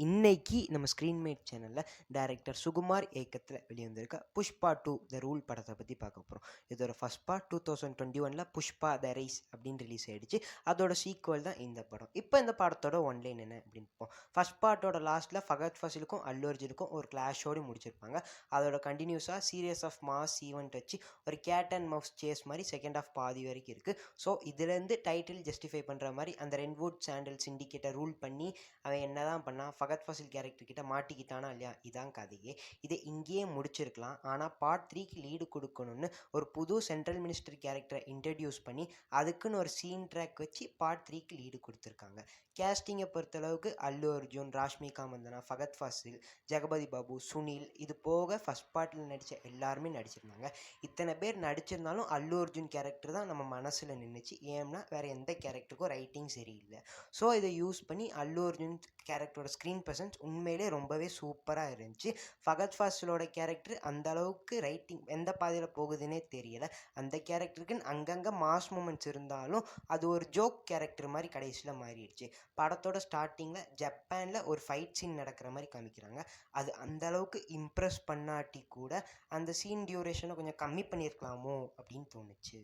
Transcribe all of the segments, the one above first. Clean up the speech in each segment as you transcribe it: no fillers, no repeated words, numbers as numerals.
இன்னைக்கு நம்ம ஸ்க்ரீன்மேட் சேனலில் டைரக்டர் சுகுமார் இயக்கத்தில் வெளிவந்திருக்க புஷ்பா 2 த ரூல் படத்தை பற்றி பார்க்க போகிறோம். இதோட first part 2021 Pushpa the rise அப்படின்னு ரிலீஸ் ஆகிடுச்சு. அதோட சீக்வல் தான் இந்த படம். இப்போ இந்த படத்தோட ஒன்லைன் என்ன அப்படின்னு பார்ப்போம். ஃபர்ஸ்ட் பார்ட்டோட லாஸ்ட்டில் ஃபகத் ஃபாசிலுக்கும் அல்லு அர்ஜுனுக்கும் ஒரு கிளாஷோடு முடிச்சிருப்பாங்க. அதோட கண்டினியூஸாக சீரியஸ் ஆஃப் மாஸ் ஈவெண்ட் வச்சு ஒரு கேட் அண்ட் மவுஸ் சேஸ் மாதிரி செகண்ட் ஆஃப் பாதி வரைக்கும் இருக்குது. ஸோ இதுலேருந்து டைட்டில் ஜஸ்டிஃபை பண்ணுற மாதிரி அந்த ரெட்வுட் சாண்டல் சிண்டிகேட்டை ரூல் பண்ணி அவன் என்ன தான் பண்ணால் ஃபகத் ஃபாசில் கேரக்டர் கிட்ட மாட்டிக்கிட்டானா இல்லையா, இதான் கதையே. இதை இங்கேயே முடிச்சிருக்கலாம். ஆனால் பார்ட் 3க்கு லீடு கொடுக்கணும்னு ஒரு புது சென்ட்ரல் மினிஸ்டர் கேரக்டரை இன்ட்ரடியூஸ் பண்ணி அதுக்குன்னு ஒரு சீன் ட்ராக் வச்சு பார்ட் 3க்கு லீடு கொடுத்துருக்காங்க. கேஸ்டிங்கை பொறுத்தளவுக்கு அல்லு அர்ஜுன், ராஷ்மிகா மந்தனா, ஃபகத் ஃபாசில், ஜெகபதி பாபு, சுனில், இது போக ஃபஸ்ட் பார்ட்டில் நடித்த எல்லாருமே நடிச்சிருந்தாங்க. இத்தனை பேர் நடிச்சிருந்தாலும் அல்லு அர்ஜுன் கேரக்டர் தான் நம்ம மனசில் நின்றுச்சு. ஏன்னா வேறு எந்த கேரக்டருக்கும் ரைட்டிங் சரியில்லை. ஸோ இதை யூஸ் பண்ணி அல்லு அர்ஜுன் கேரக்டரோட ஸ்க்ரீன் ப்ரெசன்ஸ் உண்மையிலே ரொம்பவே சூப்பராக இருந்துச்சு. ஃபகத் ஃபாசிலோட கேரக்டர் அந்த அளவுக்கு ரைட்டிங் எந்த பாதையில் போகுதுன்னே தெரியலை. அந்த கேரக்டருக்குன்னு அங்கங்கே மாஸ் மூமெண்ட்ஸ் இருந்தாலும் அது ஒரு ஜோக் கேரக்டர் மாதிரி கடைசியில் மாறிடுச்சு. படத்தோட ஸ்டார்டிங்கில் ஜப்பானில் ஒரு ஃபைட் சீன் நடக்கிற மாதிரி காமிக்கிறாங்க. அது அந்த அளவுக்கு இம்ப்ரெஸ் பண்ணாட்டி கூட அந்த சீன் டியூரேஷனை கொஞ்சம் கம்மி பண்ணியிருக்கலாமோ அப்படின்னு தோணுச்சு.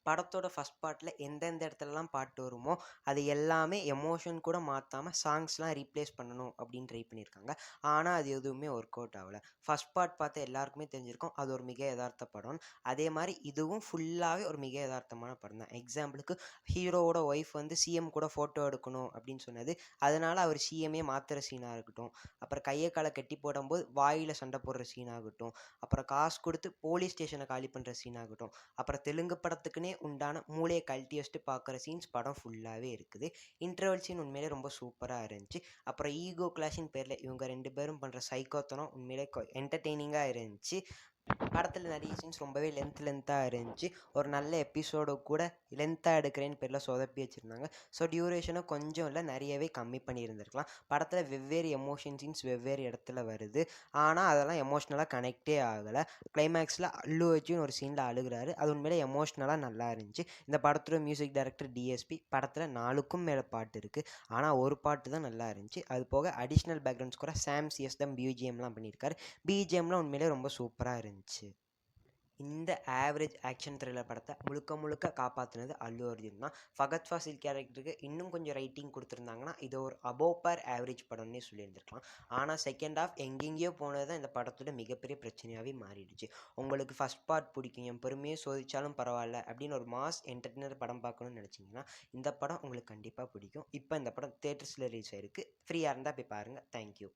படத்தோட ஃபஸ்ட் பார்ட்டில் எந்தெந்த இடத்துலலாம் பாட்டு வருமோ அது எல்லாமே எமோஷன் கூட மாற்றாமல் சாங்ஸ்லாம் ரீப்ளேஸ் பண்ணணும் அப்படின்னு ட்ரை பண்ணியிருக்காங்க. ஆனால் அது எதுவுமே ஒர்க் அவுட் ஆகலை. ஃபஸ்ட் பார்ட் பார்த்து எல்லாருக்குமே தெரிஞ்சிருக்கும் அது ஒரு மிக யதார்த்த படம். அதே மாதிரி இதுவும் ஃபுல்லாகவே ஒரு மிக யதார்த்தமான படம் தான். எக்ஸாம்பிளுக்கு ஹீரோவோட ஒய்ஃப் வந்து சிஎம் கூட ஃபோட்டோ எடுக்கணும் அப்படின்னு சொன்னது, அதனால் அவர் சிஎம்ஏ மாற்றுற சீனாக இருக்கட்டும், அப்புறம் கையை காலை கட்டி போடும்போது வாயில் சண்டை போடுற சீனாகட்டும், அப்புறம் காசு கொடுத்து போலீஸ் ஸ்டேஷனை காலி பண்ணுற சீனாகட்டும், அப்புறம் தெலுங்கு படத்துக்குன்னே உண்டான மூளையை கழட்டி வச்சுட்டு பார்க்குற சீன்ஸ் படம் ஃபுல்லாகவே இருக்குது. இன்டர்வல் சீன் உண்மையிலே ரொம்ப சூப்பராக இருந்துச்சு. அப்புறம் ஈகோ கிளாஷின் பேரில் இவங்க 2 பேரும் பண்ணுற சைக்கோத்தனம் உண்மையிலே என்டர்டெய்னிங்காக இருந்துச்சு. படத்தில் நிறைய சீன்ஸ் ரொம்பவே லென்த்தாக இருந்துச்சு. ஒரு நல்ல எபிசோடு கூட லென்த்தாக எடுக்கிறேன்னு பேரில் சொதப்பி வச்சுருந்தாங்க. ஸோ டியூரேஷனும் கொஞ்சம் இல்லை நிறையவே கம்மி பண்ணியிருந்திருக்கலாம். படத்தில் வெவ்வேறு எமோஷன் சீன்ஸ் வெவ்வேறு இடத்துல வருது. ஆனால் அதெல்லாம் எமோஷ்னலாக கனெக்டே ஆகலை. கிளைமேக்ஸில் அல்லு அர்ஜுன் ஒரு சீனில் அழுகிறாரு. அது உண்மையிலே எமோஷ்னலாக நல்லா இருந்துச்சு. இந்த படத்தோட மியூசிக் டைரக்டர் டிஎஸ்பி. படத்தில் 4க்கும் மேலே பாட்டு இருக்குது. ஆனால் ஒரு பாட்டு தான் நல்லா இருந்துச்சு. அது போக அடிஷ்னல் பேக்ரவுண்ட்ஸ் கூட சாம் சிஎஸ் தான் பிஜிஎம்லாம் பண்ணியிருக்காரு. பிஜிஎம்லாம் உண்மையிலே ரொம்ப சூப்பராக இருந்துச்சு. இந்த ஆவரேஜ் ஆக்ஷன் த்ரில்லர் படத்தை முழுக்க காப்பாற்றினது அல்லு அர்ஜுன் தான். ஃபகத் ஃபாசில் கேரக்டருக்கு இன்னும் கொஞ்சம் ரைட்டிங் கொடுத்துருந்தாங்கன்னா இது ஒரு அபோவ் பார் ஆவரேஜ் படம்னே சொல்லியிருந்திருக்கலாம். ஆனால் செகண்ட் ஹாஃப் எங்கெங்கேயோ போனது தான் இந்த படத்தோட மிகப்பெரிய பிரச்சனையாகவே மாறிடுச்சு. உங்களுக்கு ஃபஸ்ட் பார்ட் பிடிக்கும், என் பெருமையை சோதிச்சாலும் பரவாயில்ல அப்படின்னு ஒரு மாஸ் என்டர்டெய்னர் படம் பார்க்கணும்னு நினச்சிங்கன்னா இந்த படம் உங்களுக்கு கண்டிப்பாக பிடிக்கும். இப்போ இந்த படம் தியேட்டர்ஸில் ரிலீஸ் ஆயிருக்கு. ஃப்ரீயாக இருந்தால் போய் பாருங்கள். தேங்க்யூ.